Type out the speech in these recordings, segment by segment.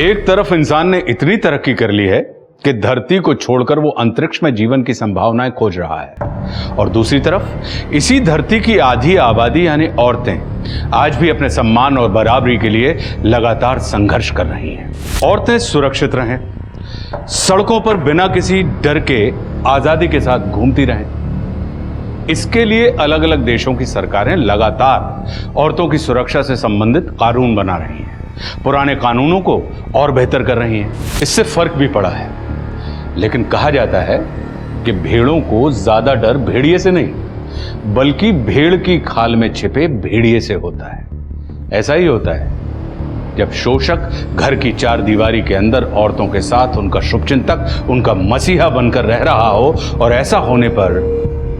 एक तरफ इंसान ने इतनी तरक्की कर ली है कि धरती को छोड़कर वो अंतरिक्ष में जीवन की संभावनाएं खोज रहा है, और दूसरी तरफ इसी धरती की आधी आबादी यानी औरतें आज भी अपने सम्मान और बराबरी के लिए लगातार संघर्ष कर रही हैं। औरतें सुरक्षित रहें, सड़कों पर बिना किसी डर के आजादी के साथ घूमती रहें। इसके लिए अलग अलग देशों की सरकारें लगातार औरतों की सुरक्षा से संबंधित कानून बना रही हैं, पुराने कानूनों को और बेहतर कर रही हैं। इससे फर्क भी पड़ा है, लेकिन कहा जाता है कि भेड़ों को ज्यादा डर भेड़िए से नहीं बल्कि भेड़ की खाल में छिपे भेड़िए से होता है। ऐसा ही होता है जब शोषक घर की चार दीवारी के अंदर औरतों के साथ उनका शुभचिंतक, उनका मसीहा बनकर रह रहा हो, और ऐसा होने पर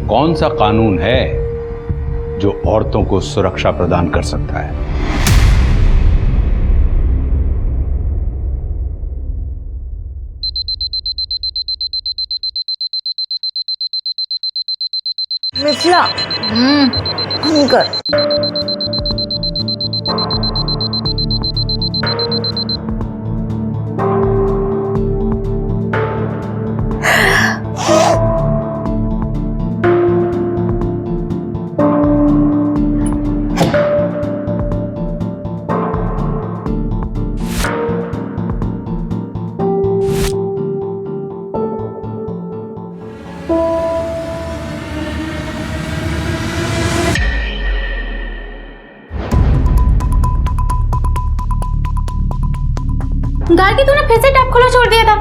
कौन सा कानून है जो औरतों को सुरक्षा प्रदान कर सकता है? मिथिला, हम कर। गार्गी, तूने फिर से टैप खुला छोड़ दिया था।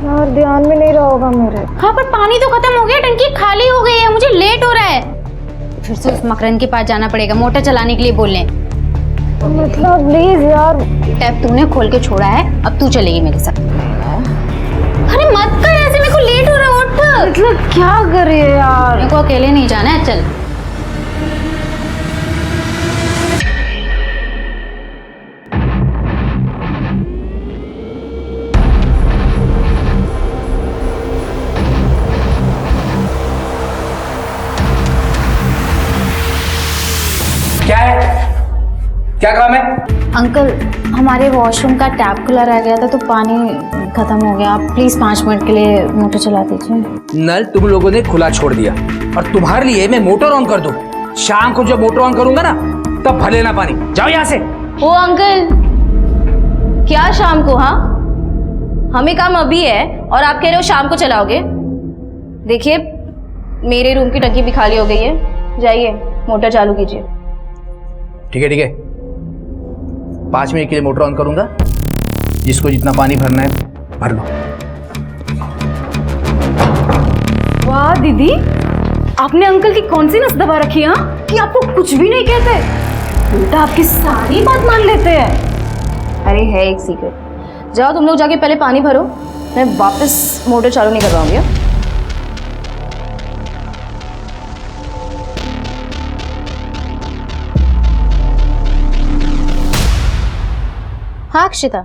यार ध्यान में नहीं रहा होगा मेरे। हाँ, पर पानी तो खत्म हो गया, टंकी खाली हो गई है, मुझे लेट हो रहा है। फिर से उस मकरन के पास जाना पड़ेगा, मोटर चलाने के लिए बोलने। मतलब प्लीज यार। टैप तूने खोल के छोड़ा है, अब तू चलेगी मेरे साथ। अरे मत कर ऐसे, मेरे को लेट हो रहा है, उठ। मतलब क्या कर रही है यार? मेरे को अकेले नहीं जाना है, चल। क्या है? क्या काम है? अंकल, हमारे वॉशरूम का टैप खुला रह गया था तो पानी खत्म हो गया। आप प्लीज 5 मिनट के लिए मोटर चला दीजिए। नल तुम लोगों ने खुला छोड़ दिया और तुम्हारे लिए मैं मोटर ऑन कर दूं। शाम को जब मोटर ऑन करूंगा ना, तब भर लेना पानी। जाओ यहाँ से। ओ अंकल, क्या शाम को? हाँ, हमें काम अभी है और आप कह रहे हो शाम को चलाओगे? देखिए, मेरे रूम की टंकी भी खाली हो गई है, जाइए मोटर चालू कीजिए। ठीक है ठीक है, 5 मिनट के लिए मोटर ऑन करूंगा। जिसको जितना पानी भरना है भर लो। वाह दीदी, आपने अंकल की कौन सी नस दबा रखी है कि आपको कुछ भी नहीं कहते, उल्टा आपकी सारी बात मान लेते हैं। अरे है एक सीक्रेट। जाओ तुम लोग जाके पहले पानी भरो, मैं वापस मोटर चालू नहीं करवाऊंगी। हाँ अक्षिता,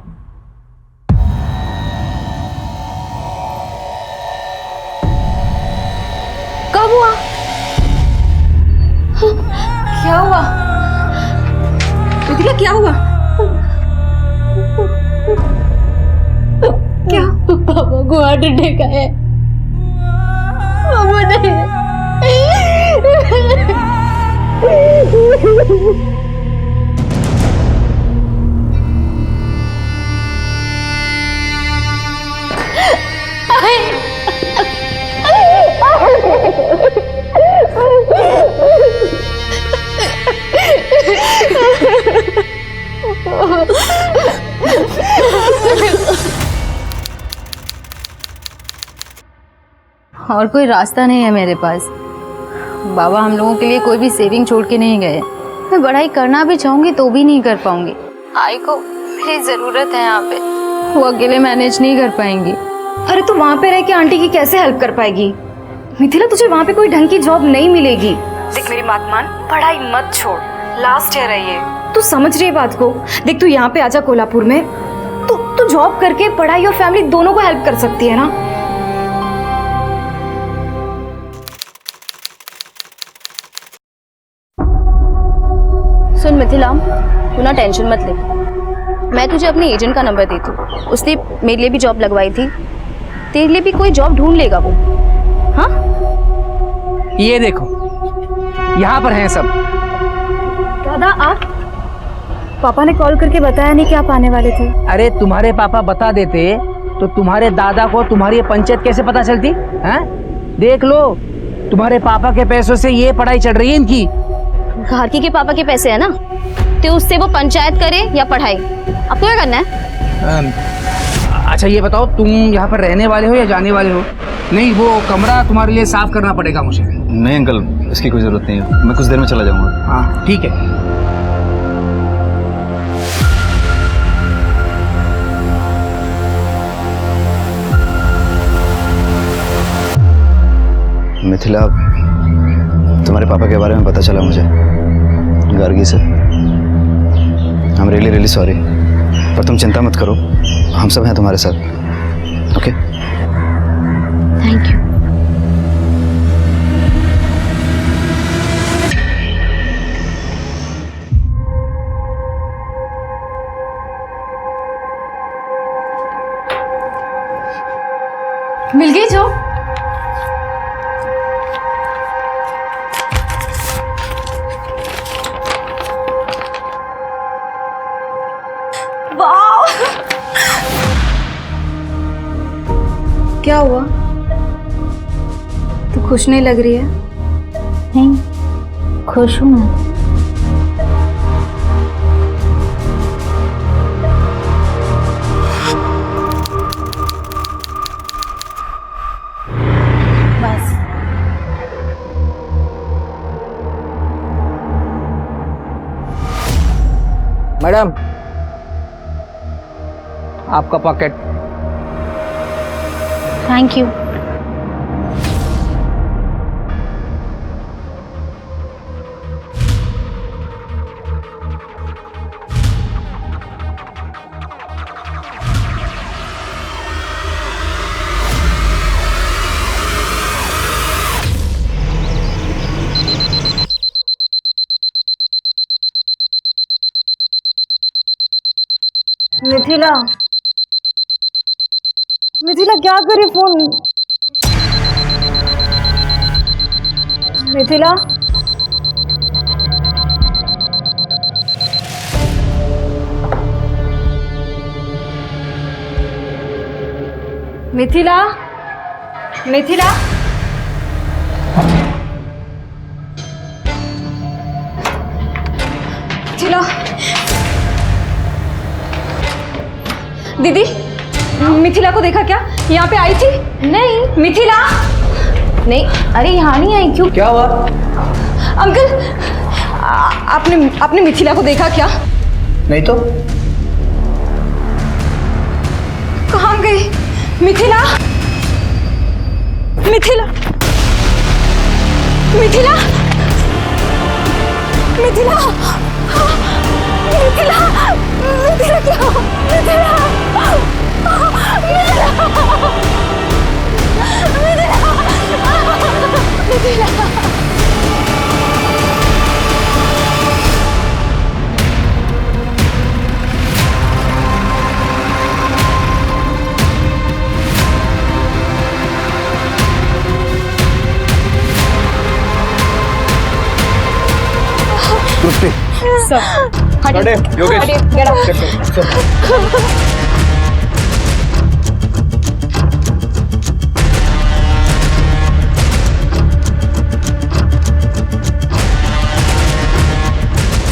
कब हुआ? क्या हुआ? मिथिला क्या हुआ? क्या? पापा को हार्ट अटैक आया है। पापा नहीं। और कोई रास्ता नहीं है मेरे पास। बाबा हम लोगों के लिए कोई भी सेविंग छोड़ के नहीं गए। मैं पढ़ाई करना भी चाहूंगी तो भी नहीं कर पाऊंगी। आई को मेरी जरूरत है यहाँ पे, वो अकेले मैनेज नहीं कर पाएंगी। अरे तू वहाँ पे रह के आंटी की कैसे हेल्प कर पाएगी? मिथिला, तुझे वहाँ पे कोई ढंग की जॉब नहीं मिलेगी। देख मेरी बात मान, पढ़ाई मत छोड़, लास्ट ईयर है ये। तू समझ रही बात को? देख तू यहाँ पे आजा कोल्हापुर में, तू जॉब करके पढ़ाई और फैमिली दोनों को हेल्प कर सकती है ना। सुन मिथिला, तू ना टेंशन मत ले, मैं तुझे अपने एजेंट का नंबर देती हूँ, उसने मेरे लिए भी जॉब लगवाई थी, तेरे लिए भी कोई जॉब ढूंढ लेगा वो। हाँ ये देखो यहाँ पर हैं सब। दादा आप? पापा ने कॉल करके बताया नहीं कि आप आने वाले थे। अरे तुम्हारे पापा बता देते तो तुम्हारे दादा को तुम्हारी ये पंचायत कैसे पता चलती? हैं? देख लो, तुम्हारे पापा के पैसों से ये पढ़ाई चल रही है इनकी। घारकी के पापा के पैसे है ना, तो उससे वो पंचायत करे या पढ़ाई, आपको क्या करना है? अच्छा ये बताओ, तुम यहाँ पर रहने वाले हो या जाने वाले हो? नहीं, वो कमरा तुम्हारे लिए साफ करना पड़ेगा मुझे। नहीं अंकल, इसकी कोई ज़रूरत नहीं है, मैं कुछ देर में चला जाऊँगा। हाँ ठीक है। मिथिला, तुम्हारे पापा के बारे में पता चला मुझे गार्गी से। I am really really sorry, पर तुम चिंता मत करो, हम सब हैं तुम्हारे साथ। Okay thank you. मिल गई जॉब? क्या हुआ? तू खुश नहीं लग रही है? नहीं, खुश हूँ मैं। बस मैडम, आपका pocket. Thank you. Mithila, Mithila क्या करे फोन? मिथिला, मिथिला, मिथिला, मिथिला। दीदी, मिथिला को देखा क्या? यहाँ पे आई थी? नहीं। मिथिला? नहीं, अरे यहाँ नहीं आई। क्यों? क्या हुआ? अंकल, आपने मिथिला को देखा क्या? नहीं तो। कहाँ गई मिथिला? मिथिला, मिथिला, मिथिला, मिथिला, मिथिला क्या? मिथिला, मिथिला, अरे योगेश,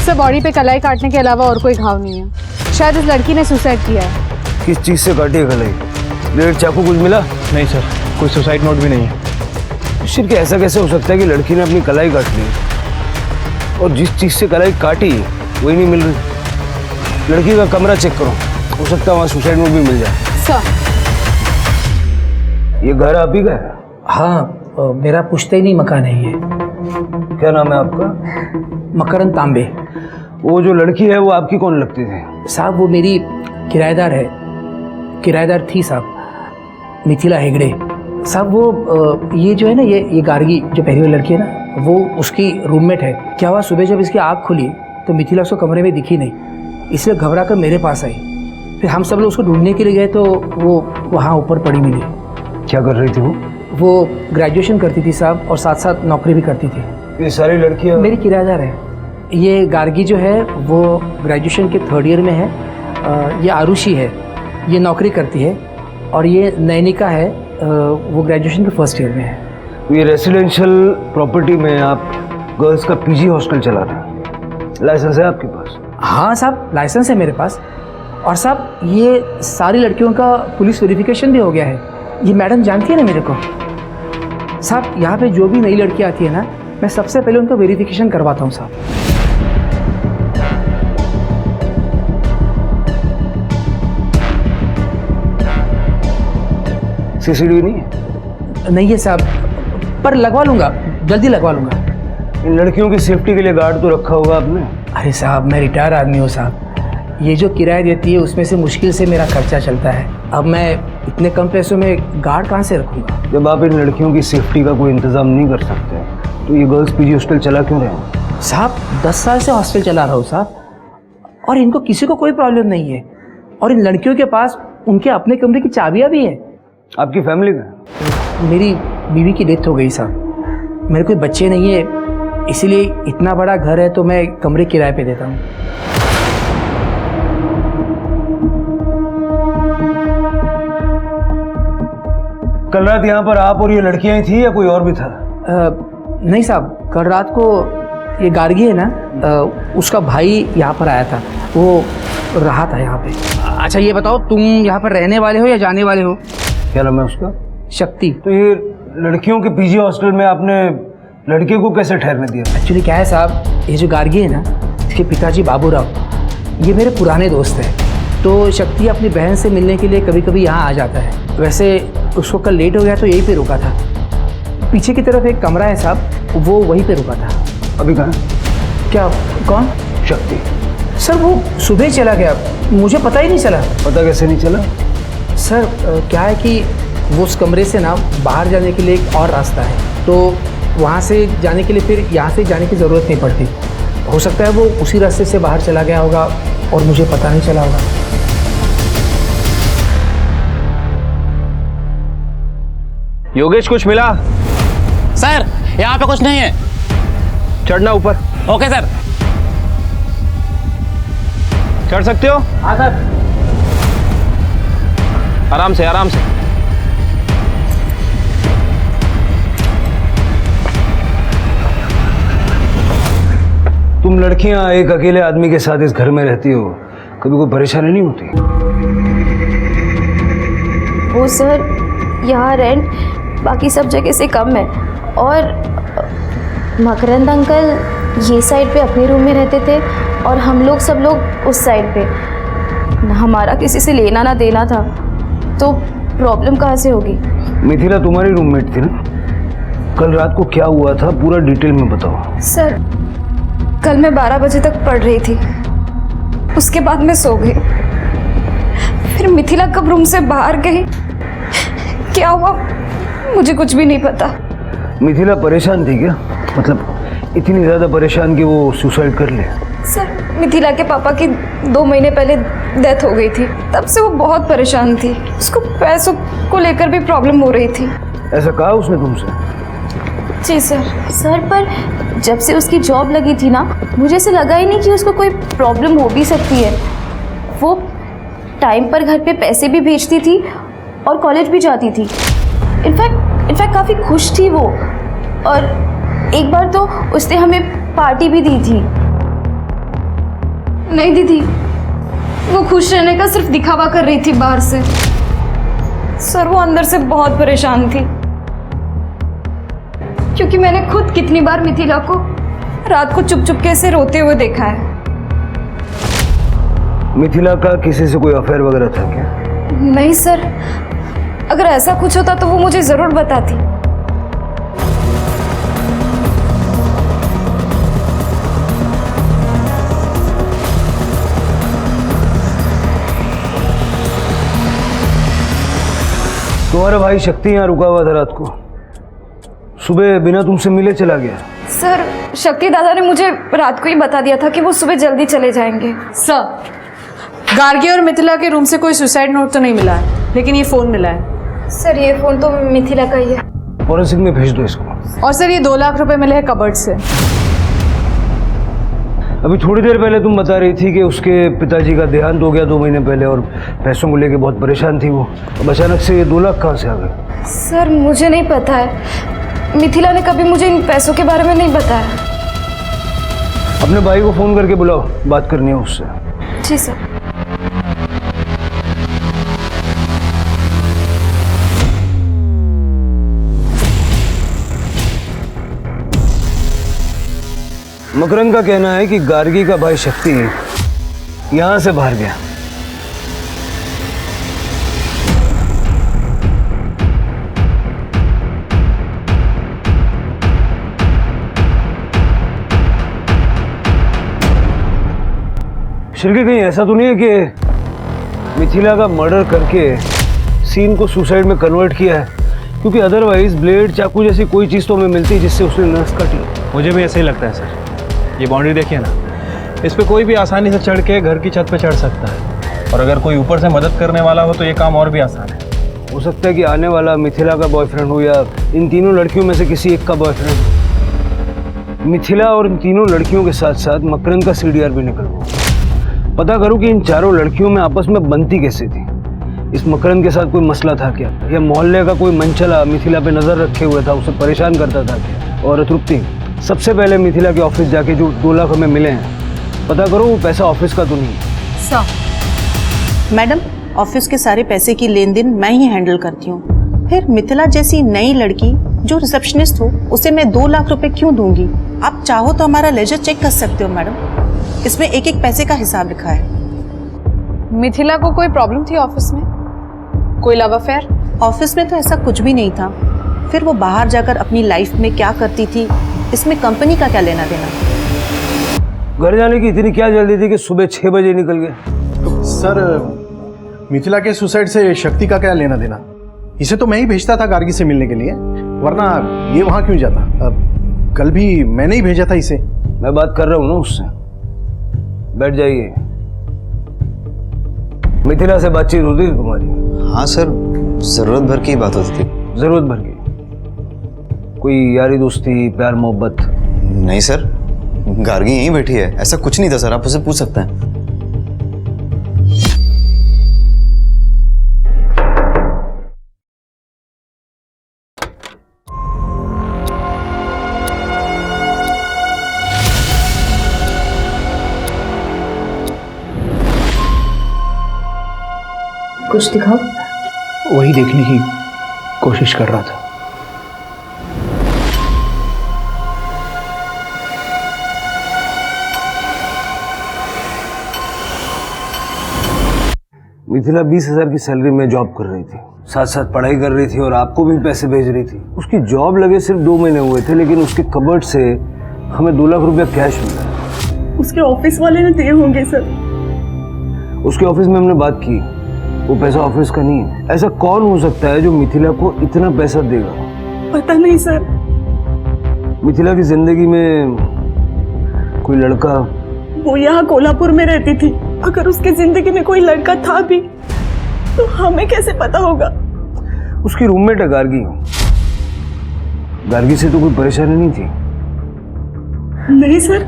सर बॉडी पे कलाई काटने के अलावा और कोई घाव नहीं है। शायद इस लड़की ने सुसाइड किया है। किस चीज़ से काटी है कलाई? ब्लेड, चाकू कुछ मिला? नहीं सर, कोई सुसाइड नोट भी नहीं है। शिव, क्या ऐसा कैसे हो सकता है कि लड़की ने अपनी कलाई काट ली और जिस चीज़ से कलाई काटी वही नहीं मिल रही? लड़की का कमरा चेक करो, हो सकता है वहाँ सुसाइड नोट भी मिल जाए। सर, ये घर आप ही का है? हाँ, मेरा पुश्तैनी मकान है ये। क्या नाम है आपका? मकरंद तांबे। वो जो लड़की है वो आपकी कौन लगती थी? साहब वो मेरी किराएदार है, किराएदार थी साहब, मिथिला हेगड़े। साहब वो ये जो है ना, ये गार्गी जो पहली वाली लड़की है ना, वो उसकी रूममेट है। क्या हुआ, सुबह जब इसकी आँख खुली तो मिथिला उसको कमरे में दिखी नहीं, इसलिए घबरा कर मेरे पास आई। फिर हम सब लोग उसको ढूंढने के लिए गए तो वो वहाँ ऊपर पड़ी मिली। क्या कर रही थी वो ग्रेजुएशन करती थी साहब और साथ साथ नौकरी भी करती थी। ये सारी लड़कियाँ मेरी किराएदार है। ये गार्गी जो है वो ग्रेजुएशन के 3rd ईयर में है। ये आरुषि है, ये नौकरी करती है। और ये नैनिका है, वो ग्रेजुएशन के 1st ईयर में है। ये रेसिडेंशियल प्रॉपर्टी में आप गर्ल्स का पीजी हॉस्टल चला रहे हैं, लाइसेंस है आपके पास? हाँ साहब, लाइसेंस है मेरे पास। और साहब ये सारी लड़कियों का पुलिस वेरिफिकेशन भी हो गया है। ये मैडम जानती है ना मेरे को। साहब यहाँ पे जो भी नई लड़की आती है ना, मैं सबसे पहले उनका वेरिफिकेशन करवाता हूँ साहब। सीसीटीवी नहीं है? नहीं है साहब, पर लगवा लूँगा, जल्दी लगवा लूँगा। इन लड़कियों की सेफ्टी के लिए गार्ड तो रखा होगा आपने? अरे साहब मैं रिटायर आदमी हूँ साहब, ये जो किराया देती है उसमें से मुश्किल से मेरा खर्चा चलता है। अब मैं इतने कम पैसों में गार्ड कहाँ से रखूँगा? जब आप इन लड़कियों की सेफ्टी का कोई इंतजाम नहीं कर सकते तो ये गर्ल्स पीजी हॉस्टल चला क्यों रहे हैं? साहब 10 साल से हॉस्टल चला रहा हूँ साहब, और इनको किसी को कोई प्रॉब्लम नहीं है। और इन लड़कियों के पास उनके अपने कमरे की चाबियाँ भी हैं। आपकी फैमिली का? मेरी बीवी की डेथ हो गई साहब, मेरे कोई बच्चे नहीं है, इसीलिए इतना बड़ा घर है तो मैं कमरे किराए पे देता हूँ। कल रात यहाँ पर आप और ये लड़कियाँ ही थी या कोई और भी था? नहीं साहब, कल रात को ये गार्गी है ना, उसका भाई यहाँ पर आया था, वो रहा था यहाँ पे। अच्छा ये बताओ, तुम यहाँ पर रहने वाले हो या जाने वाले हो? क्या नाम है उसका? शक्ति। तो ये लड़कियों के पीजी हॉस्टल में आपने लड़के को कैसे ठहरने दिया? एक्चुअली क्या है साहब, ये जो गार्गी है ना, इसके पिताजी बाबूराव, ये मेरे पुराने दोस्त हैं। तो शक्ति अपनी बहन से मिलने के लिए कभी कभी यहाँ आ जाता है। वैसे उसको कल लेट हो गया तो यहीं पे रुका था। पीछे की तरफ एक कमरा है साहब, वो वहीं पे रुका था। अभी कहाँ? क्या? कौन? शक्ति। सर वो सुबह चला गया, मुझे पता ही नहीं चला। पता कैसे नहीं चला? सर क्या है कि वो उस कमरे से ना बाहर जाने के लिए एक और रास्ता है, तो वहाँ से जाने के लिए फिर यहाँ से जाने की ज़रूरत नहीं पड़ती। हो सकता है वो उसी रास्ते से बाहर चला गया होगा और मुझे पता नहीं चला होगा। योगेश कुछ मिला? सर यहाँ पे कुछ नहीं है। चढ़ना ऊपर। Okay sir. चढ़ सकते हो? हाँ सर। आराम से आराम से। तुम लड़कियां एक अकेले आदमी के साथ इस घर में रहती हो, कभी कोई परेशानी नहीं होती? वो सर यहाँ रेंट बाकी सब जगह से कम है, और मकरंद अंकल ये साइड पे अपने रूम में रहते थे और हम लोग सब लोग उस साइड पे। ना हमारा किसी से लेना ना देना था, तो प्रॉब्लम कहाँ से होगी? मिथिला तुम्हारी रूममेट थी ना? कल रात को क्या हुआ था पूरा डिटेल में बताओ। सर कल मैं 12 बजे तक पढ़ रही थी, उसके बाद मैं सो गई। फिर मिथिला कब रूम से बाहर गई, क्या हुआ, मुझे कुछ भी नहीं पता। मिथिला परेशान थी क्या? मतलब इतनी ज़्यादा परेशान कि वो सुसाइड कर ले? सर मिथिला के पापा की 2 महीने पहले डेथ हो गई थी, तब से वो बहुत परेशान थी। उसको पैसों को लेकर भी प्रॉब्लम हो रही थी। ऐसा कहा उसने तुमसे? जी सर। सर पर जब से उसकी जॉब लगी थी ना, मुझे ऐसे लगा ही नहीं कि उसको कोई प्रॉब्लम हो भी सकती है। वो टाइम पर घर पे पैसे भी भेजती थी और कॉलेज भी जाती थी। इनफैक्ट काफ़ी खुश थी वो, और एक बार तो उसने हमें पार्टी भी दी थी। नहीं दीदी, वो खुश रहने का सिर्फ दिखावा कर रही थी बाहर से। सर वो अंदर से बहुत परेशान थी, क्योंकि मैंने खुद कितनी बार मिथिला को रात को चुप चुप के से रोते हुए देखा है। मिथिला का किसी से कोई अफेयर वगैरह था क्या? नहीं सर, अगर ऐसा कुछ होता तो वो मुझे जरूर बताती। तुम्हारा भाई शक्ति यहाँ रुका हुआ था रात को, सुबह बिना तुमसे मिले चला गया। सर शक्ति दादा ने मुझे रात को ही बता दिया था कि वो सुबह जल्दी चले जाएंगे। सर गार्गी और मिथिला के रूम से कोई सुसाइड नोट तो नहीं मिला है, लेकिन ये फ़ोन मिला है। सर ये फ़ोन तो मिथिला का ही है। फॉरेंसिक में भेज दो इसको। और सर ये 2 लाख रुपए मिले हैं कबर्ड से। अभी थोड़ी देर पहले तुम बता रही थी कि उसके पिताजी का देहांत हो गया 2 महीने पहले और पैसों को लेके बहुत परेशान थी वो। अब अचानक से ये 2 लाख कहाँ से आ गए? सर मुझे नहीं पता है, मिथिला ने कभी मुझे इन पैसों के बारे में नहीं बताया। अपने भाई को फ़ोन करके बुलाओ, बात करनी है उससे। जी सर। मकरंद का कहना है कि गार्गी का भाई शक्ति यहां से बाहर गया। शिरके कहीं ऐसा तो नहीं है कि मिथिला का मर्डर करके सीन को सुसाइड में कन्वर्ट किया है? क्योंकि अदरवाइज ब्लेड चाकू जैसी कोई चीज़ तो हमें मिलती जिससे उसने नस काटी। मुझे भी ऐसे ही लगता है सर। ये बाउंड्री देखिए ना, इस पे कोई भी आसानी से चढ़ के घर की छत पे चढ़ सकता है, और अगर कोई ऊपर से मदद करने वाला हो तो ये काम और भी आसान है। हो सकता है कि आने वाला मिथिला का बॉयफ्रेंड हो या इन तीनों लड़कियों में से किसी एक का बॉयफ्रेंड। मिथिला और इन तीनों लड़कियों के साथ साथ मकरंद का सीडीआर भी निकल गया। पता करो कि इन चारों लड़कियों में आपस में बनती कैसे थी। इस मकरंद के साथ कोई मसला था क्या, या मोहल्ले का कोई मंचला मिथिला पे नजर रखे हुए था, उसे परेशान करता था क्या? और तृप्ति, सबसे पहले मिथिला के ऑफिस जाके जो 2 लाख हमें मिले हैं, पता करो वो पैसा ऑफिस का तो नहीं है। सर मैडम, ऑफिस के सारे पैसे की लेन देन मैं ही हैंडल करती हूँ। फिर मिथिला जैसी नई लड़की जो रिसेप्शनिस्ट हो, उसे मैं 2 लाख रुपए क्यों दूंगी? आप चाहो तो हमारा लेजर चेक कर सकते हो मैडम, इसमें एक एक पैसे का हिसाब लिखा है। मिथिला को कोई प्रॉब्लम थी ऑफिस में? कोई लव अफेयर? ऑफिस में तो ऐसा कुछ भी नहीं था। फिर वो बाहर जाकर अपनी लाइफ में क्या करती थी, इसमें कंपनी का क्या लेना देना? घर जाने की इतनी क्या जल्दी थी कि सुबह 6 बजे निकल गए? सर मिथिला के सुसाइड से शक्ति का क्या लेना देना? इसे तो मैं ही भेजता था गार्गी से मिलने के लिए, वरना ये वहां क्यों जाता? कल भी मैंने ही भेजा था इसे। मैं बात कर रहा हूँ ना उससे। बैठ जाइए। मिथिला से बातचीत होती थी तुम्हारी? हाँ सर, जरूरत भर की बात होती थी। जरूरत भर की? कोई यारी दोस्ती, प्यार मोहब्बत? नहीं सर, गार्गी यहीं बैठी है, ऐसा कुछ नहीं था सर, आप उसे पूछ सकते हैं। कुछ दिखाओ। वही देखने की कोशिश कर रहा था। मिथिला 20,000 की सैलरी में जॉब कर रही थी, साथ साथ पढ़ाई कर रही थी और आपको भी पैसे भेज रही थी। उसकी जॉब लगे सिर्फ 2 महीने हुए थे, लेकिन उसके कबर्ड से हमें 2 लाख रुपया कैश मिला। उसके ऑफिस वाले ने दिए होंगे सर। उसके ऑफिस में हमने बात की, वो पैसा ऑफिस का नहीं है। ऐसा कौन हो सकता है जो मिथिला को इतना पैसा देगा? पता नहीं सर। मिथिला की जिंदगी में कोई लड़का? वो यहाँ कोल्हापुर में रहती थी। अगर उसकी जिंदगी में कोई लड़का था भी तो हमें कैसे पता होगा? उसकी रूममेट है गार्गी। गार्गी से तो कोई परेशानी नहीं थी। नहीं सर,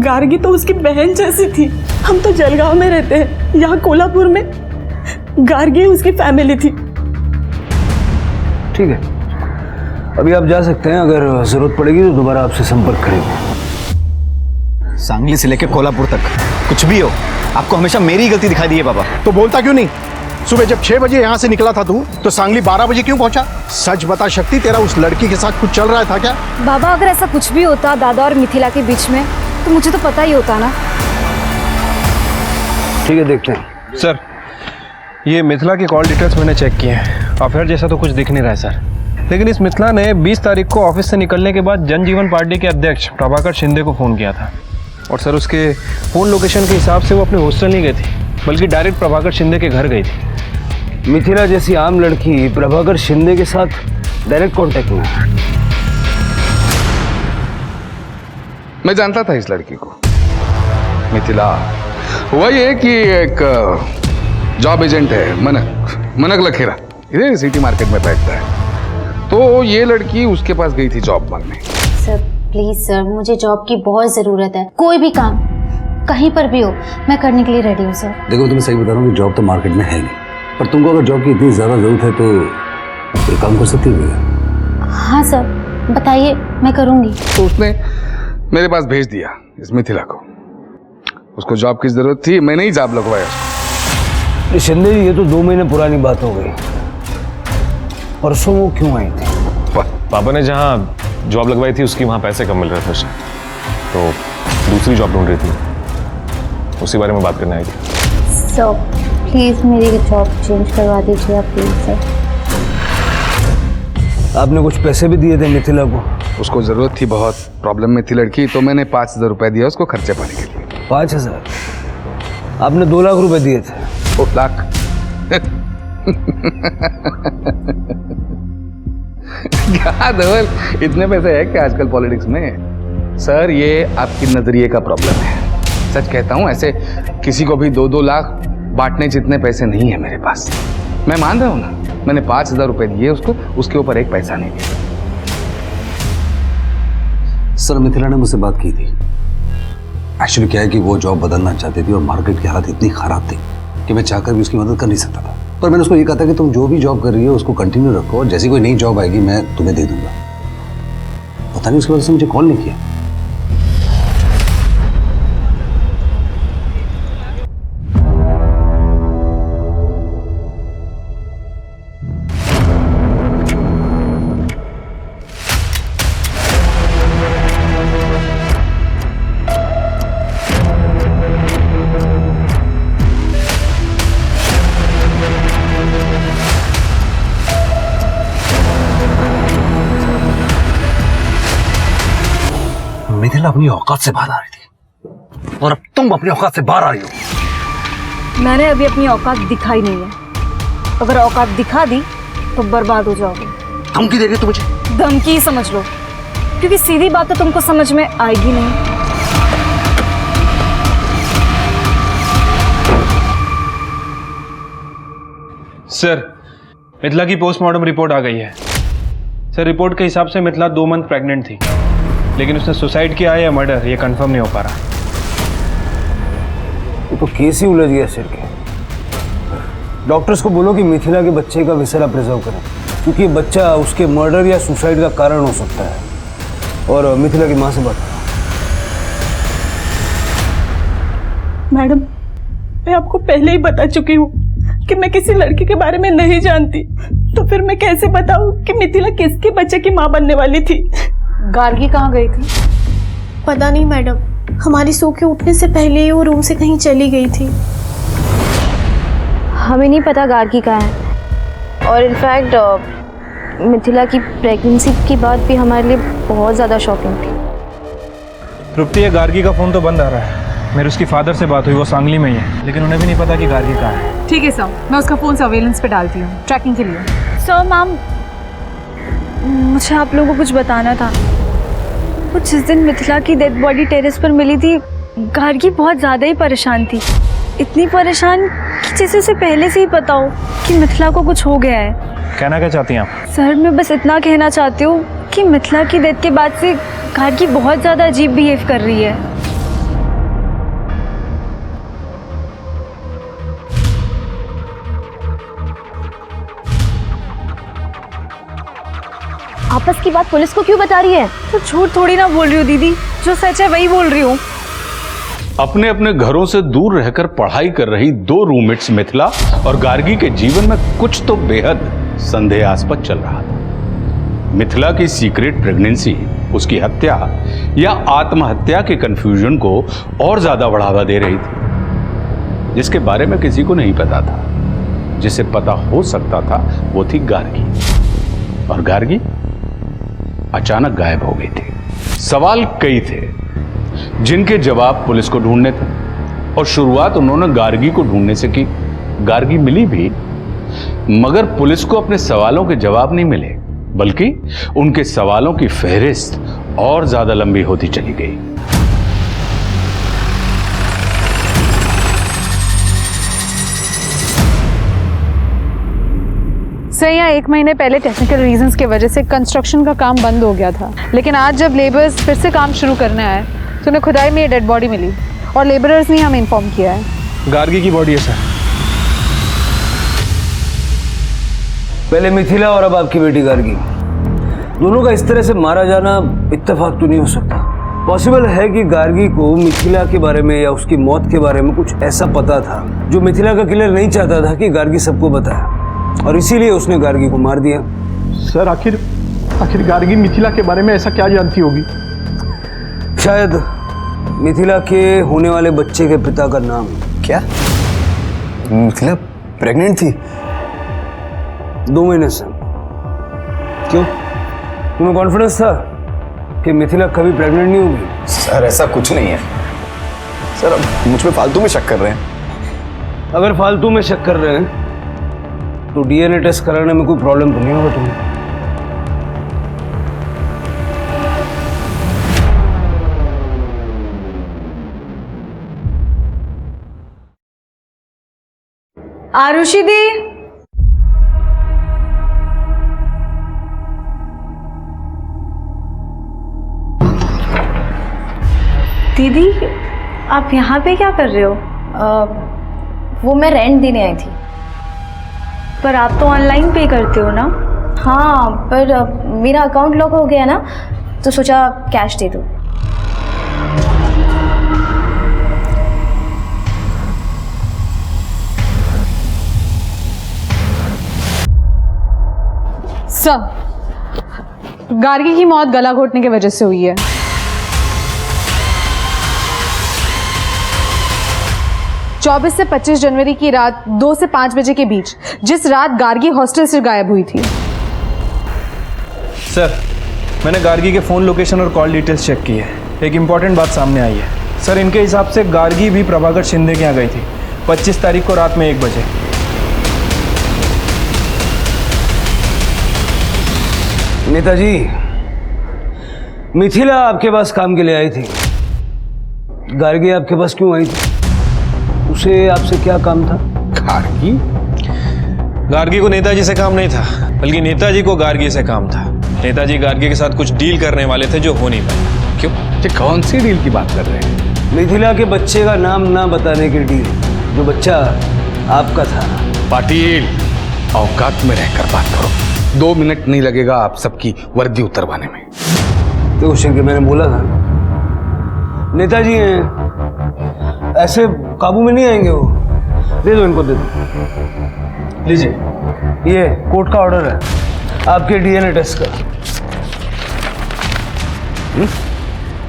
गार्गी तो उसकी बहन जैसी थी। हम तो जलगांव में रहते हैं, यहाँ कोल्हापुर में गार्गी उसकी फैमिली थी। ठीक है, अभी आप जा सकते हैं। अगर जरूरत पड़ेगी तो दोबारा आपसे संपर्क करेंगे। सांगली से लेकर कोल्हापुर तक कुछ भी हो, आपको हमेशा मेरी गलती दिखाई दी है बाबा। तो बोलता क्यों नहीं? सुबह जब 6 बजे यहाँ से निकला था तू, तो सांगली 12 बजे क्यों पहुंचा? सच बता शक्ति, तेरा उस लड़की के साथ कुछ चल रहा था क्या? बाबा अगर ऐसा कुछ भी होता दादा और मिथिला के बीच में, तो मुझे तो पता ही होता ना। ठीक है, देखते हैं। सर, ये मिथिला की कॉल डिटेल्स मैंने चेक किए हैं। अफेयर जैसा तो कुछ दिख नहीं रहा है सर, लेकिन इस मिथिला ने 20 तारीख को ऑफिस से निकलने के बाद जनजीवन पार्टी के अध्यक्ष प्रभाकर शिंदे को फ़ोन किया था। और सर, उसके फ़ोन लोकेशन के हिसाब से वो अपने हॉस्टल नहीं गई थी, बल्कि डायरेक्ट प्रभाकर शिंदे के घर गई थी। मिथिला जैसी आम लड़की प्रभाकर शिंदे के साथ डायरेक्ट कांटेक्ट में? मैं जानता था इस लड़की को। मिथिला हुआ ये कि एक जॉब एजेंट है मनक लखेरा, इधर सिटी मार्केट में बैठता है। तो ये लड़की उसके पास गई थी जॉब मांगने। सर प्लीज सर, मुझे जॉब की बहुत ज़रूरत है। कोई भी काम कहीं पर भी हो मैं करने के लिए रेडी हूँ सर। देखो तुम्हें सही बता रहा हूँ कि जॉब तो मार्केट में है नहीं, पर तुमको अगर जॉब की इतनी ज़्यादा ज़रूरत है तो ये काम कर सकती है। हाँ सर बताइए, मैं करूँगी। तो उसने मेरे पास भेज दिया इस मिथिला को। उसको जॉब की जरूरत थी, मैंने ही जॉब लगवाया उसको। शिंदे जी, ये तो 2 महीने पुरानी बात हो गई। परसों वो क्यों आई थी? पापा ने जहाँ जॉब लगवाई थी उसकी वहाँ पैसे कम मिल रहे थे उसे, तो दूसरी जॉब ढूंढ रही थी, उसी बारे में बात करने आई थी। सर प्लीज़ मेरी जॉब चेंज करवा दीजिए आप प्लीज़ सर। आपने कुछ पैसे भी दिए थे मिथिला को? उसको जरूरत थी, बहुत प्रॉब्लम में थी लड़की, तो मैंने 5,000 रुपए दिया उसको खर्चे पाने के लिए। 5,000? आपने 2 लाख रुपए दिए थे। 2 लाख? क्या धवल, इतने पैसे है क्या आजकल पॉलिटिक्स में? सर ये आपकी नजरिए का प्रॉब्लम है। सच कहता हूं, ऐसे किसी को भी 2-2 लाख बांटने जितने पैसे नहीं है मेरे पास। मैं मान रहा हूं ना, मैंने 5,000 रुपए दिए उसको, उसके ऊपर एक पैसा नहीं दिया। सर मिथिला ने मुझसे बात की थी। एक्चुअली क्या है कि वो जॉब बदलना चाहती थी और मार्केट की हालत इतनी खराब थी कि मैं चाहकर भी उसकी मदद कर नहीं सकता था। पर मैंने उसको ये कहा था कि तुम जो भी जॉब कर रही हो उसको कंटिन्यू रखो और जैसी कोई नई जॉब आएगी मैं तुम्हें दे दूंगा। पता नहीं उसकी वजह से मुझे कॉल नहीं किया। मिथिला अपनी औकात से बाहर आ रही थी और अब तुम अपनी औकात से बाहर आ रही हो। मैंने अभी अपनी औकात दिखाई नहीं है। अगर औकात दिखा दी तो बर्बाद हो जाओगे। धमकी दे रही हो मुझे? धमकी ही समझ लो, क्योंकि सीधी बात तो तुमको समझ में आएगी नहीं। सर मिथिला की पोस्टमार्टम रिपोर्ट आ गई है। सर रिपोर्ट के हिसाब से मिथिला 2 मंथ प्रेग्नेंट थी, लेकिन उसने सुसाइड किया है या मर्डर ये कंफर्म नहीं हो पा रहा। ये तो केस ही उलझ गया सिर के। डॉक्टर्स को बोलो कि मिथिला के बच्चे का विसरा प्रिजर्व करें, क्योंकि ये बच्चा उसके मर्डर या सुसाइड का कारण हो सकता है। और मिथिला की माँ से बात करो। मैडम, मैं आपको पहले ही बता चुकी हूँ कि मैं किसी लड़की के बारे में नहीं जानती, तो फिर मैं कैसे बताऊँ कि मिथिला किसके बच्चे की माँ बनने वाली थी? गार्गी कहाँ गई थी? पता नहीं मैडम, हमारी सो के उठने से पहले ही वो रूम से कहीं चली गई थी। हमें नहीं पता गार्गी कहाँ है, और इनफैक्ट मिथिला की प्रेगनेंसी की बात भी हमारे लिए बहुत ज़्यादा शॉकिंग थी। तृप्ति, ये गार्गी का फ़ोन तो बंद आ रहा है। मेरे उसकी फादर से बात हुई, वो सांगली में ही है, लेकिन उन्हें भी नहीं पता कि गार्गी कहाँ है। ठीक है सर, मैं उसका फ़ोन सर्वेलेंस पे डालती हूँ ट्रैकिंग के लिए। सर मैम, मुझे आप लोगों को कुछ बताना था। वो जिस दिन मिथिला की डेड बॉडी टेरेस पर मिली थी, गार्गी बहुत ज़्यादा ही परेशान थी। इतनी परेशान कि जैसे उसे पहले से ही पता हो कि मिथिला को कुछ हो गया है। कहना क्या चाहती हैं आप? सर मैं बस इतना कहना चाहती हूँ कि मिथिला की डेथ के बाद से गार्गी बहुत ज़्यादा अजीब बिहेव कर रही है। आपस की बात पुलिस को क्यों बता रही है? तो झूठ थोड़ी ना बोल रही हूँ दीदी, जो सच है वही बोल रही हूँ। अपने अपने घरों से दूर रहकर पढ़ाई कर रही 2 रूममेट्स मिथिला और गार्गी के जीवन में कुछ तो बेहद संदेहास्पद चल रहा था। मिथिला की सीक्रेट प्रेगनेंसी उसकी हत्या या आत्महत्या के कंफ्यूजन को और ज्यादा बढ़ावा दे रही थी, जिसके बारे में किसी को नहीं पता था। जिसे पता हो सकता था वो थी गार्गी, और गार्गी अचानक गायब हो गई थी। सवाल कई थे जिनके जवाब पुलिस को ढूंढने थे, और शुरुआत उन्होंने गार्गी को ढूंढने से की। गार्गी मिली भी, मगर पुलिस को अपने सवालों के जवाब नहीं मिले, बल्कि उनके सवालों की फहरिस्त और ज्यादा लंबी होती चली गई। सर यहाँ 1 महीने पहले टेक्निकल रीजंस की वजह से कंस्ट्रक्शन का काम बंद हो गया था, लेकिन आज जब लेबर्स फिर से काम शुरू करने आए तो उन्हें खुदाई में ये डेड बॉडी मिली और लेबरर्स ने हमें इन्फॉर्म किया है। गार्गी की बॉडी है सर। पहले मिथिला और अब आपकी बेटी गार्गी, दोनों का इस तरह से मारा जाना इत्तेफाक तो नहीं हो सकता। पॉसिबल है कि गार्गी को मिथिला के बारे में या उसकी मौत के बारे में कुछ ऐसा पता था जो मिथिला का किलर नहीं चाहता था कि गार्गी सबको बताए, और इसीलिए उसने गार्गी को मार दिया। सर आखिर गार्गी मिथिला के बारे में ऐसा क्या जानती होगी? शायद मिथिला के होने वाले बच्चे के पिता का नाम। क्या मिथिला प्रेग्नेंट थी? 2 महीने से। क्यों, तुम्हें कॉन्फिडेंस था कि मिथिला कभी प्रेग्नेंट नहीं होगी? सर ऐसा कुछ नहीं है सर, अब मुझ पे फालतू में शक कर रहे हैं। अगर फालतू में शक कर रहे हैं तो डीएनए टेस्ट कराने में कोई प्रॉब्लम तो नहीं होगा तुम्हें? आरुषि दी, दीदी आप यहाँ पे क्या कर रहे हो? वो मैं रेंट देने आई थी। पर आप तो ऑनलाइन पे करते हो ना? हाँ, पर मेरा अकाउंट लॉक हो गया ना, तो सोचा कैश दे दो। सर, गार्गी की मौत गला घोटने की वजह से हुई है। चौबीस से 25 जनवरी की रात 2 से 5 बजे के बीच, जिस रात गार्गी हॉस्टल से गायब हुई थी। सर मैंने गार्गी के फ़ोन लोकेशन और कॉल डिटेल्स चेक की है। एक इम्पॉर्टेंट बात सामने आई है सर। इनके हिसाब से गार्गी भी प्रभाकर शिंदे के यहाँ गई थी 25 तारीख को रात में 1 बजे। नेताजी, मिथिला आपके पास काम के लिए आई थी, गार्गी आपके पास क्यों आई थी? उसे आपसे क्या काम था? गार्गी को नेताजी से काम नहीं था, बल्कि नेताजी को गार्गी से काम था। नेताजी गार्गी के साथ कुछ डील करने वाले थे जो हो नहीं पाए। क्यों? ये कौन सी डील की बात कर रहे हैं? मिथिला के बच्चे का नाम ना बताने की डील, जो बच्चा आपका था। पाटिल, औकात में रहकर बात करो। 2 मिनट नहीं लगेगा आप सबकी वर्दी उतरवाने में। तो शंकर, मैंने बोला था नेताजी हैं, ऐसे काबू में नहीं आएंगे वो। दे दो इनको, दे दो। लीजिए, ये कोर्ट का ऑर्डर है आपके डीएनए टेस्ट का।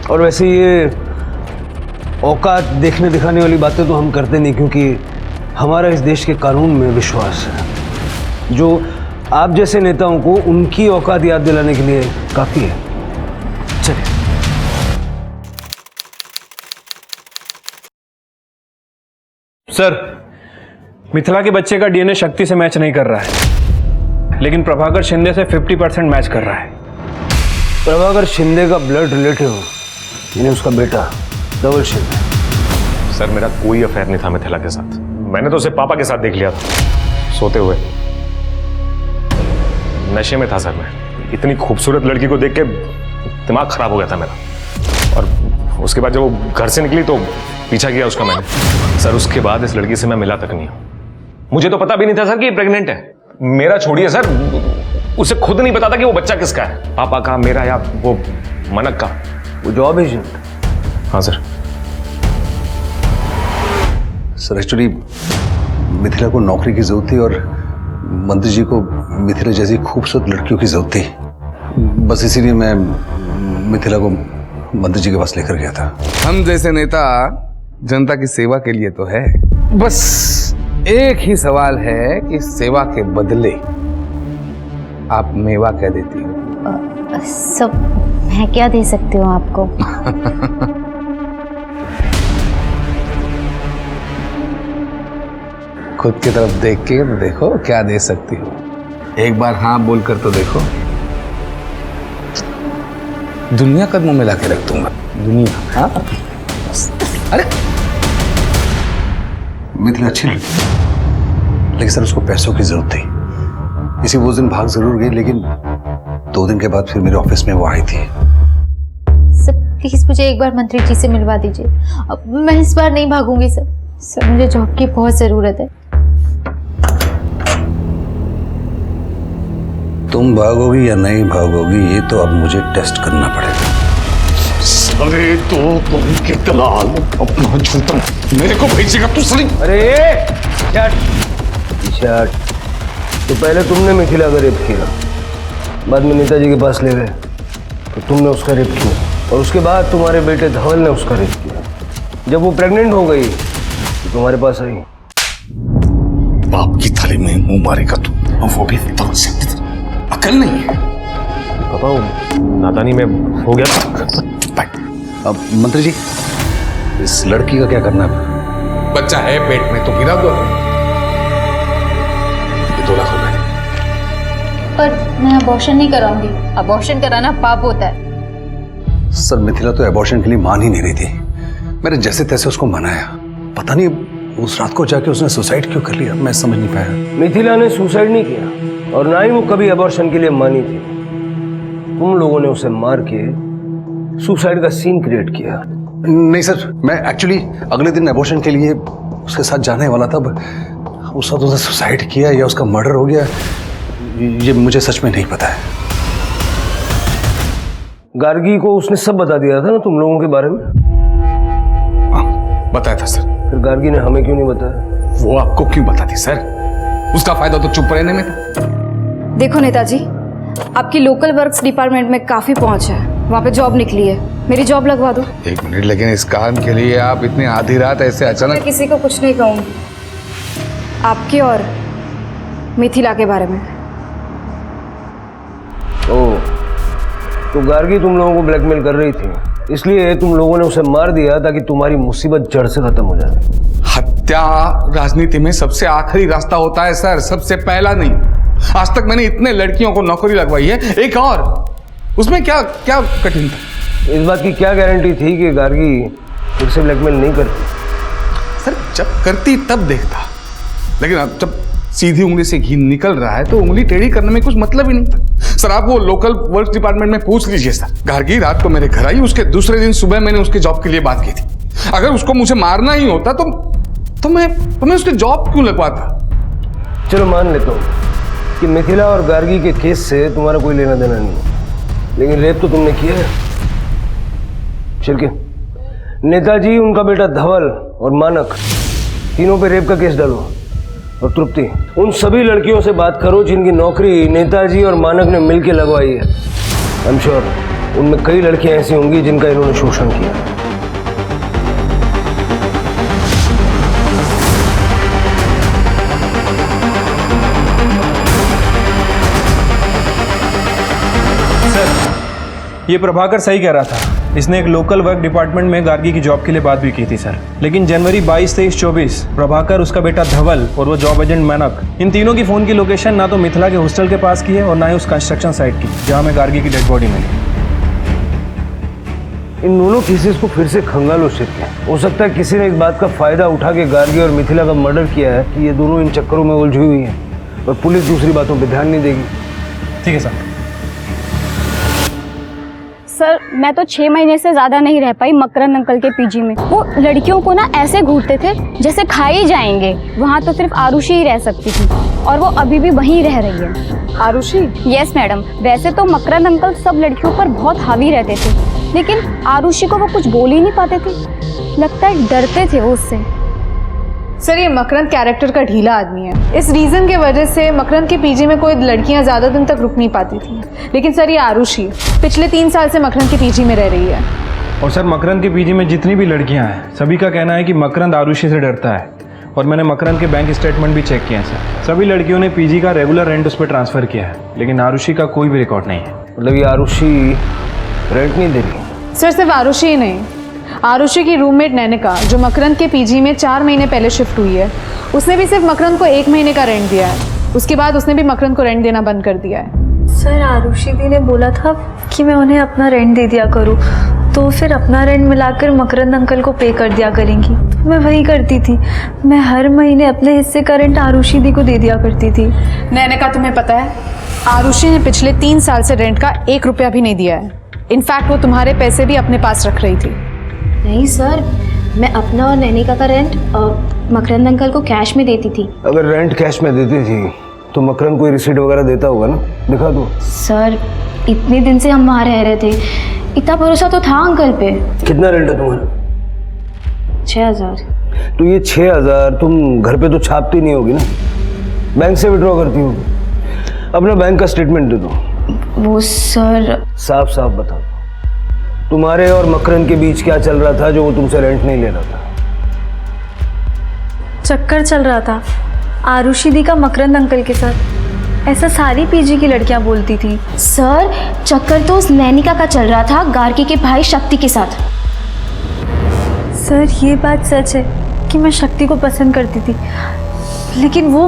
और वैसे ये औकात देखने दिखाने वाली बातें तो हम करते नहीं, क्योंकि हमारा इस देश के कानून में विश्वास है, जो आप जैसे नेताओं को उनकी औकात याद दिलाने के लिए काफी है। चलिए। सर, मिथिला के बच्चे का डीएनए शक्ति से मैच नहीं कर रहा है, लेकिन प्रभाकर शिंदे से 50% मैच कर रहा है। प्रभाकर शिंदे का ब्लड रिलेटिव, यानी उसका बेटा धवल शिंदे। सर मेरा कोई अफेयर नहीं था मिथिला के साथ। मैंने तो उसे पापा के साथ देख लिया था सोते हुए। नशे में था सर मैं। इतनी खूबसूरत लड़की को देख के दिमाग खराब हो गया था मेरा। और उसके बाद जब वो घर से निकली तो पीछा किया उसका मैंने। सर उसके बाद इस लड़की से मैं मिला तक नहीं हूं। मुझे तो पता भी नहीं था सर कि ये प्रेग्नेंट है। मेरा छोड़िए सर, उसे खुद नहीं पता था कि वो बच्चा किसका है, पापा का, मेरा या वो मनक का। वो जॉब एजेंट? हाँ सर। सर एक्चुअली मिथिला को नौकरी की जरूरत थी और मंत्री जी को मिथिला जैसी खूबसूरत लड़कियों की जरूरत थी। बस इसीलिए मैं मिथिला को मंत्री जी के पास लेकर गया था। हम जैसे नेता जनता की सेवा के लिए तो है, बस एक ही सवाल है कि सेवा के बदले आप मेवा क्या देती हो? सब मैं क्या दे सकती हूँ आपको? खुद की तरफ देख के तो देखो क्या दे सकती हो। एक बार हाँ बोलकर तो देखो। दुनिया कदमों में लाके रख दूंगा। दुनिया। हाँ अरे मिथिला अच्छी लड़की, लेकिन सर उसको पैसों की जरूरत थी, इसी वो दिन भाग जरूर गई, लेकिन 2 दिन के बाद फिर मेरे ऑफिस में वो आई थी। सर प्लीज मुझे एक बार मंत्री जी से मिलवा दीजिए। अब मैं इस बार नहीं भागूंगी सर। सर मुझे जॉब की बहुत जरूरत है। तुम भागोगी या नहीं भागोगी ये तो अब मुझे टेस्ट करना पड़ेगा। अरे तो तुम कितना अपना झूठा मेरे को भेजेगा तू सली। अरे शट, तो पहले तुमने मिथिला का रेप किया, बाद में नेताजी के पास ले गए तो तुमने उसका रेप किया, और उसके बाद तुम्हारे बेटे धवल ने उसका रेप किया। जब वो प्रेग्नेंट हो गई तो तुम्हारे पास आई। बाप की थाली में मुंह मारेगा तू, और वो भी अकल नहीं है। पापा नादानी में हो गया था। अब मंत्री जी इस लड़की का क्या करना है? बच्चा है पेट में तो गिरा दो। 2 लाख रुपए। पर मैं अबॉर्शन नहीं कराऊंगी। अबॉर्शन कराना पाप होता है। सर मिथिला तो एबॉर्शन के लिए मान ही नहीं रही थी। मैंने जैसे तैसे उसको मनाया, पता नहीं उस रात को जाके उसने सुसाइड क्यों कर लिया, मैं समझ नहीं पाया। मिथिला ने सुसाइड नहीं किया और ना ही वो कभी एबॉर्शन के लिए मानी थी। तुम लोगों ने उसे मार के सुसाइड का सीन क्रिएट किया। नहीं सर, मैं एक्चुअली अगले दिन एबॉर्शन के लिए उसके साथ जाने वाला था। उस वक्त उसने सुसाइड किया या उसका मर्डर हो गया ये मुझे सच में नहीं पता है। गार्गी को उसने सब बता दिया था ना तुम लोगों के बारे में? हाँ, बताया था सर। फिर गार्गी ने हमें क्यों नहीं बताया? वो आपको क्यों बताती सर? उसका फायदा तो चुप रहने में था। देखो नेताजी, आपकी लोकल वर्क्स डिपार्टमेंट में काफी पहुंच है, वहाँ पे जॉब निकली है, मेरी जॉब लगवा दो। 1 मिनट, लेकिन इस काम के लिए आप इतनी आधी रात ऐसे अचानक? मैं किसी को कुछ नहीं कहूँगी, आपके और मिथिला के बारे में। ओह, तो गार्गी तुम लोगों को ब्लैकमेल कर रही थी, इसलिए तुम लोगों ने उसे मार दिया ताकि तुम्हारी मुसीबत जड़ से खत्म हो जाए। हत्या राजनीति में सबसे आखिरी रास्ता होता है सर, सबसे पहला नहीं। आज तक मैंने इतने लड़कियों को नौकरी लगवाई है, एक और, उसमें क्या क्या कठिन था? इस बात की क्या गारंटी थी कि गार्गी फिर से ब्लैकमेल नहीं करती? सर जब करती तब देखता, लेकिन अब जब सीधी उंगली से घी निकल रहा है तो उंगली टेढ़ी करने में कुछ मतलब ही नहीं था। सर आप वो लोकल वर्क्स डिपार्टमेंट में पूछ लीजिए सर। गार्गी रात को मेरे घर आई, उसके दूसरे दिन सुबह मैंने उसके जॉब के लिए बात की थी। अगर उसको मुझे मारना ही होता तो मैं उसके जॉब क्यों लगवाता? चलो मान लेता हूँ कि मिथिला और गार्गी के केस से तुम्हारा कोई लेना देना नहीं है, लेकिन रेप तो तुमने किया है। चल के नेताजी, उनका बेटा धवल और मानक, तीनों पे रेप का केस डालो। और तृप्ति, उन सभी लड़कियों से बात करो जिनकी नौकरी नेताजी और मानक ने मिलकर लगवाई है। आई एम श्योर उनमें कई लड़कियां ऐसी होंगी जिनका इन्होंने शोषण किया। ये प्रभाकर सही कह रहा था। इसने एक लोकल वर्क डिपार्टमेंट में गार्गी की जॉब के लिए बात भी की थी सर, लेकिन जनवरी 22, 23, 24 प्रभाकर, उसका बेटा धवल और वो जॉब एजेंट मानक, इन तीनों की फ़ोन की लोकेशन ना तो मिथिला के हॉस्टल के पास की है और ना ही उस कंस्ट्रक्शन साइट की जहाँ में गार्गी की डेड बॉडी मिली। इन दोनों केसेस को फिर से खंगालो शिरके। हो सकता है किसी ने इस बात का फ़ायदा उठा के गार्गी और मिथिला का मर्डर किया है कि ये दोनों इन चक्करों में उलझी हुई हैं और पुलिस दूसरी बातों पर ध्यान नहीं देगी। ठीक है सर। सर मैं तो 6 महीने से ज़्यादा नहीं रह पाई मकरंद अंकल के पीजी में। वो लड़कियों को ना ऐसे घूरते थे जैसे खा ही जाएंगे। वहाँ तो सिर्फ आरुषि ही रह सकती थी और वो अभी भी वहीं रह रही है। आरुषि? Yes madam. वैसे तो मकरंद अंकल सब लड़कियों पर बहुत हावी रहते थे, लेकिन आरुषि को वो कुछ बोल ही नहीं पाते थे। लगता है डरते थे वो उससे। सर ये मकरंद कैरेक्टर का ढीला आदमी है। इस रीज़न के वजह से मकरंद के पीजी में कोई लड़कियां ज़्यादा दिन तक रुक नहीं पाती थी। लेकिन सर ये आरुषि पिछले 3 साल से मकरंद के पीजी में रह रही है। और सर मकरंद के पीजी में जितनी भी लड़कियां हैं सभी का कहना है कि मकरंद आरुषि से डरता है। और मैंने मकरंद के बैंक स्टेटमेंट भी चेक किए हैं सर। सभी लड़कियों ने पीजी का रेगुलर रेंट उस पर ट्रांसफ़र किया है, लेकिन आरुषि का कोई भी रिकॉर्ड नहीं है। मतलब ये आरुषि रेंट नहीं दे रही? सर सिर्फ आरुषि ही नहीं, आरुषि की रूममेट नैनिका जो मकरंद के पीजी में 4 महीने पहले शिफ्ट हुई है, उसने भी सिर्फ मकरंद को 1 महीने का रेंट दिया है। उसके बाद उसने भी मकरंद को रेंट देना बंद कर दिया है। सर आरुषि दी ने बोला था कि मैं उन्हें अपना रेंट दे दिया करूँ, तो फिर अपना रेंट मिलाकर मकरंद अंकल को पे कर दिया करेंगी। तो मैं वही करती थी, मैं हर महीने अपने हिस्से का रेंट आरुषि दी को दे दिया करती थी। नैनिका, तुम्हें पता है आरुषि ने पिछले 3 साल से रेंट का 1 रुपया भी नहीं दिया है। इनफैक्ट वो तुम्हारे पैसे भी अपने पास रख रही थी। नहीं सर, मैं अपना और नैनिका का रेंट मकरंद अंकल को कैश में देती थी। अगर रेंट कैश में देती थी तो मकरंद कोई रिसीट वगैरह देता होगा ना, दिखा दो। सर इतने दिन से हम वहाँ रह रहे थे, इतना भरोसा तो था अंकल पे। कितना रेंट है तुम्हारा? 6000। तो ये 6000 तुम घर पे तो छापती नहीं होगी ना, बैंक से विड्रॉ करती होगी। अपना बैंक का स्टेटमेंट दे दो। वो सर साफ साफ बताओ, तुम्हारे और मकरंद के बीच क्या चल रहा था जो वो तुमसे रेंट नहीं ले रहा था? चक्कर चल रहा था आरुषि दी का मकरंद अंकल के साथ। ऐसा सारी पीजी की लड़कियां बोलती थी। सर चक्कर तो उस नैनिका का चल रहा था गार्गी के भाई शक्ति के साथ। सर ये बात सच है कि मैं शक्ति को पसंद करती थी, लेकिन वो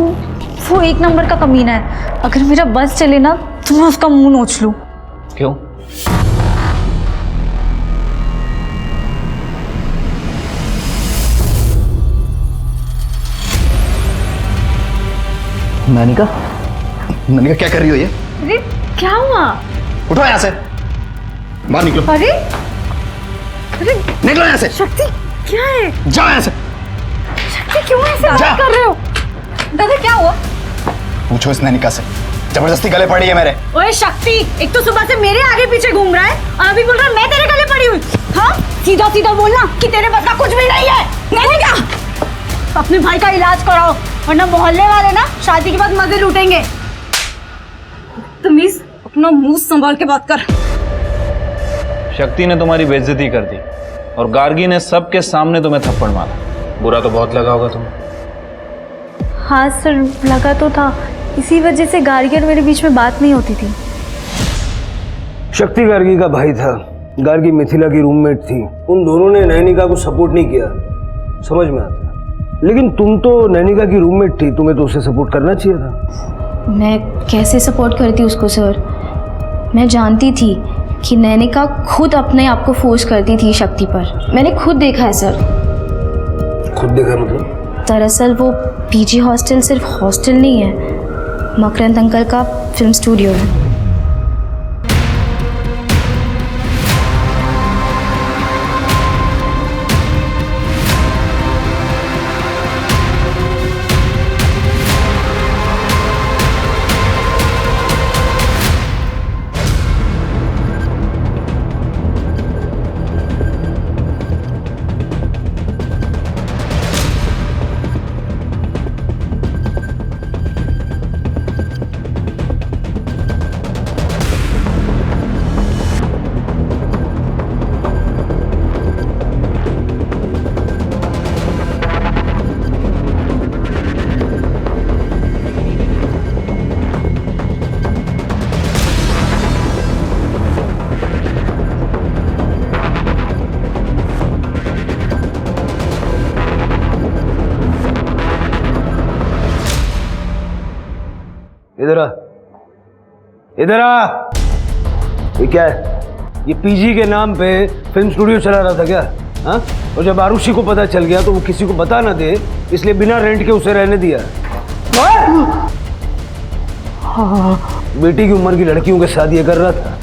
1 नंबर का कमीना है। अगर मेरा बस चले ना तो मैं उसका मुंह नोच लूं। क्यों? नैनिका, नैनिका क्या कर रही हो ये? अरे क्या हुआ? उठो यहाँ से, बाहर निकलो। अरे अरे निकलो यहाँ से। शक्ति क्या है? जाओ यहाँ से। शक्ति क्यों ऐसे बात कर रहे हो? दादा क्या हुआ? पूछो इस नैनिका से, जबरदस्ती गले पड़ी है मेरे। ओए शक्ति, एक तो सुबह से मेरे आगे पीछे घूम रहा है और अभी बोल रहा है मैं तेरे गले पड़ी हुई। हाँ सीधा सीधा बोलना कि तेरे बस का कुछ भी नहीं है। नहीं क्या? अपने भाई का इलाज कराओ वरना मोहल्ले वाले ना शादी के बाद मजे लूटेंगे। तमीज अपना मुंह संभाल के बात कर। शक्ति ने तुम्हारी बेइज्जती कर दी और गार्गी ने सबके सामने तुम्हें थप्पड़ मारा। बुरा तो बहुत लगा होगा तुम्हें। हाँ सर लगा तो था, इसी वजह से गार्गी और मेरे बीच में बात नहीं होती थी। शक्ति गार्गी का भाई था, गार्गी मिथिला की रूममेट थी। उन दोनों ने नैनिका को सपोर्ट नहीं किया, समझ में आता। लेकिन तुम तो नैनिका की रूममेट थी, तुम्हें तो उसे सपोर्ट करना चाहिए था। मैं कैसे सपोर्ट करती उसको सर? मैं जानती थी कि नैनिका खुद अपने आप को फोर्स करती थी शक्ति पर। मैंने खुद देखा है सर। खुद देखा मतलब? दरअसल वो पीजी हॉस्टल सिर्फ हॉस्टल नहीं है, मकरंद अंकल का फिल्म स्टूडियो है। इधर आ, इधर आ। ये क्या है? ये पीजी के नाम पे फिल्म स्टूडियो चला रहा था क्या? हाँ? और जब आरुषि को पता चल गया तो वो किसी को बता ना दे, इसलिए बिना रेंट के उसे रहने दिया। बेटी की उम्र की लड़कियों के साथ ये कर रहा था।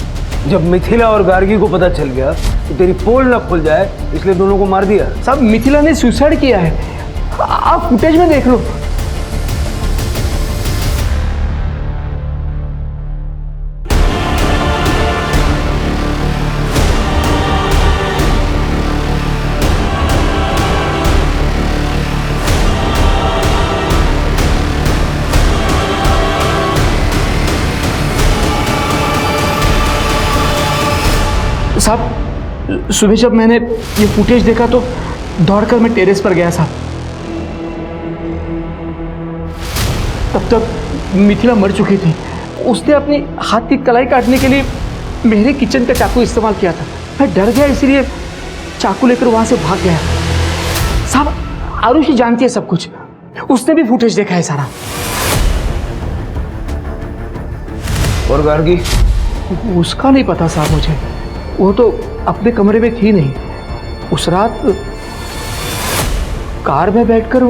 जब मिथिला और गार्गी को पता चल गया तो तेरी पोल ना खुल जाए, इसलिए दोनों को मार दिया। साहब मिथिला ने सुसाइड किया है, आप फुटेज में देख लो। साहब सुबह जब मैंने ये फुटेज देखा तो दौड़कर मैं टेरेस पर गया साहब। तब तक मिथिला मर चुकी थी। उसने अपनी हाथ की कलाई काटने के लिए मेरे किचन का चाकू इस्तेमाल किया था। मैं डर गया, इसलिए चाकू लेकर वहां से भाग गया। साहब आरुषि जानती है सब कुछ, उसने भी फुटेज देखा है सारा। और गार्गी? उसका नहीं पता साहब मुझे, वो तो अपने कमरे में थी नहीं। उस रात कार में बैठकर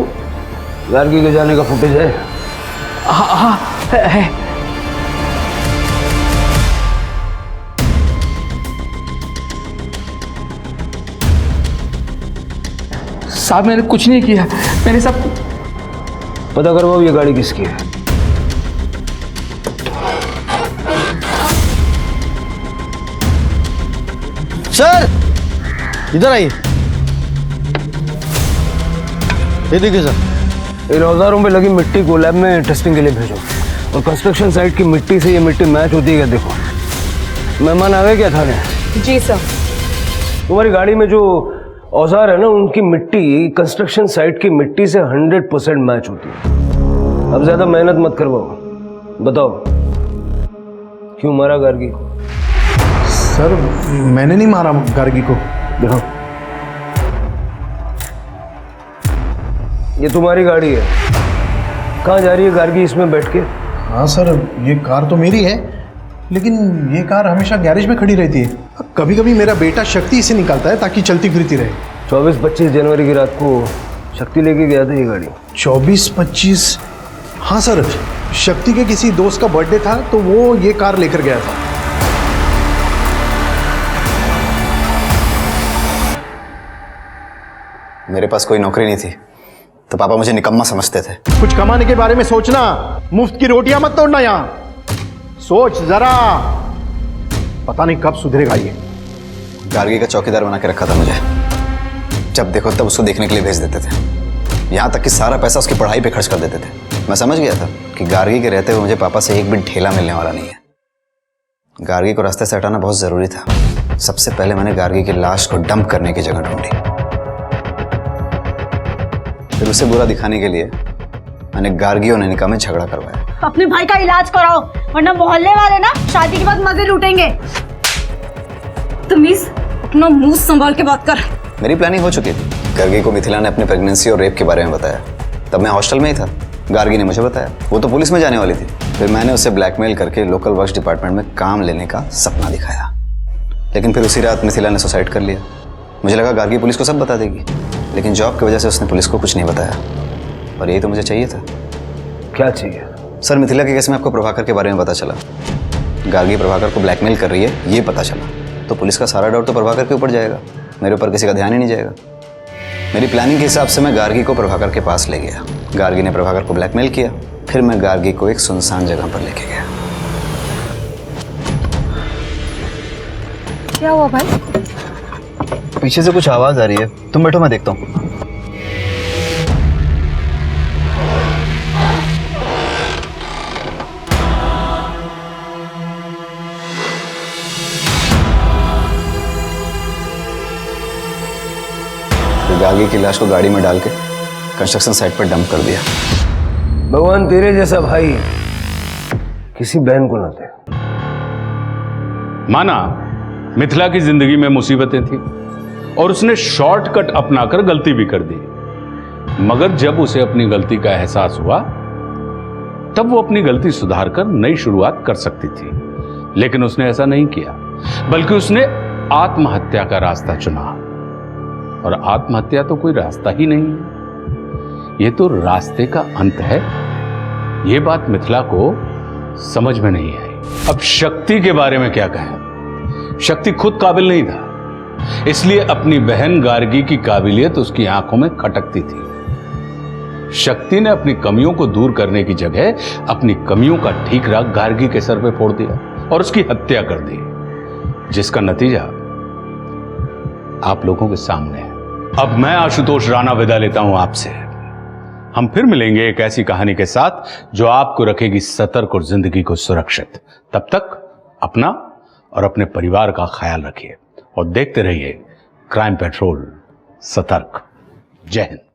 गार्गी के जाने का फुटेज है? हाँ है। साहब मैंने कुछ नहीं किया, मैंने सब पता करवाओ ये गाड़ी किसकी है। सर इधर आइए। ये देखिए सर, इन औजारों पे लगी मिट्टी को लैब में टेस्टिंग के लिए भेजो, और कंस्ट्रक्शन साइट की मिट्टी से ये मिट्टी मैच होती है क्या देखो। मेहमान आ गए क्या थाने? जी सर। तुम्हारी गाड़ी में जो औजार है ना, उनकी मिट्टी कंस्ट्रक्शन साइट की मिट्टी से 100% मैच होती है। अब ज्यादा मेहनत मत करवाओ, बताओ क्यों मारा गार्गी को? सर मैंने नहीं मारा गार्गी को। देखो ये तुम्हारी गाड़ी है, कहाँ जा रही है गार्गी इसमें बैठ के? हाँ सर, ये कार तो मेरी है, लेकिन ये कार हमेशा गैरेज में खड़ी रहती है। कभी कभी मेरा बेटा शक्ति इसे निकालता है ताकि चलती फिरती रहे। 24-25 जनवरी की रात को शक्ति लेके गया था ये गाड़ी। 24-25? हाँ सर, शक्ति के किसी दोस्त का बर्थडे था तो वो ये कार लेकर गया था। मेरे पास कोई नौकरी नहीं थी तो पापा मुझे निकम्मा समझते थे। कुछ कमाने के बारे में सोचना, मुफ्त की रोटियां मत तोड़ना। यहाँ सोच जरा, पता नहीं कब सुधरेगा ये। गार्गी का चौकीदार बना के रखा था मुझे, जब देखो तब उसको देखने के लिए भेज देते थे। यहाँ तक कि सारा पैसा उसकी पढ़ाई पे खर्च कर देते थे। मैं समझ गया था कि गार्गी के रहते हुए मुझे पापा से एक भी ढेला मिलने वाला नहीं है। गार्गी को रास्ते से हटाना बहुत जरूरी था। सबसे पहले मैंने गार्गी की लाश को डंप करने की जगह ढूंढी, फिर उसे बुरा दिखाने के लिए मैंने गार्गी और नैनिका में झगड़ा करवाया। अपने भाई का इलाज कराओ, वरना मोहल्ले वाले ना शादी के बाद मजे लूटेंगे। तमीज, अपना मुंह संभाल के बात कर। मेरी प्लानिंग हो चुकी थी। गार्गी को मिथिला ने अपनी प्रेगनेंसी और रेप के बारे में बताया। तब मैं हॉस्टल में ही था, गार्गी ने मुझे बताया। वो तो पुलिस में जाने वाली थी। फिर मैंने उसे ब्लैकमेल करके लोकल वर्क्स डिपार्टमेंट में काम लेने का सपना दिखाया, लेकिन फिर उसी रात मिथिला ने सुसाइड कर लिया। मुझे लगा गार्गी पुलिस को सब बता देगी, लेकिन जॉब की वजह से उसने पुलिस को कुछ नहीं बताया, और यही तो मुझे चाहिए था। क्या चाहिए? सर, मिथिला के केस में आपको प्रभाकर के बारे में पता चला। गार्गी प्रभाकर को ब्लैकमेल कर रही है, ये पता चला तो पुलिस का सारा डाउट तो प्रभाकर के ऊपर जाएगा, मेरे ऊपर किसी का ध्यान ही नहीं जाएगा। मेरी प्लानिंग के हिसाब से मैं गार्गी को प्रभाकर के पास ले गया। गार्गी ने प्रभाकर को ब्लैकमेल किया, फिर मैं गार्गी को एक सुनसान जगह पर लेके गया। क्या हुआ भाई? पीछे से कुछ आवाज आ रही है, तुम बैठो मैं देखता हूँ। तो गार्गी की लाश को गाड़ी में डाल के कंस्ट्रक्शन साइट पर डंप कर दिया। भगवान तेरे जैसा भाई किसी बहन को ना दे। माना मिथिला की जिंदगी में मुसीबतें थी और उसने शॉर्टकट अपनाकर गलती भी कर दी, मगर जब उसे अपनी गलती का एहसास हुआ तब वो अपनी गलती सुधारकर नई शुरुआत कर सकती थी। लेकिन उसने ऐसा नहीं किया, बल्कि उसने आत्महत्या का रास्ता चुना। और आत्महत्या तो कोई रास्ता ही नहीं है, ये तो रास्ते का अंत है। ये बात मिथिला को समझ में नहीं आई। अब शक्ति के बारे में क्या कहें? शक्ति खुद काबिल नहीं था, इसलिए अपनी बहन गार्गी की काबिलियत उसकी आंखों में खटकती थी। शक्ति ने अपनी कमियों को दूर करने की जगह अपनी कमियों का ठीकरा गार्गी के सर पे फोड़ दिया और उसकी हत्या कर दी, जिसका नतीजा आप लोगों के सामने है। अब मैं आशुतोष राणा विदा लेता हूं आपसे। हम फिर मिलेंगे एक ऐसी कहानी के साथ जो आपको रखेगी सतर्क और जिंदगी को सुरक्षित। तब तक अपना और अपने परिवार का ख्याल रखिए और देखते रहिए क्राइम पेट्रोल सतर्क। जय हिंद।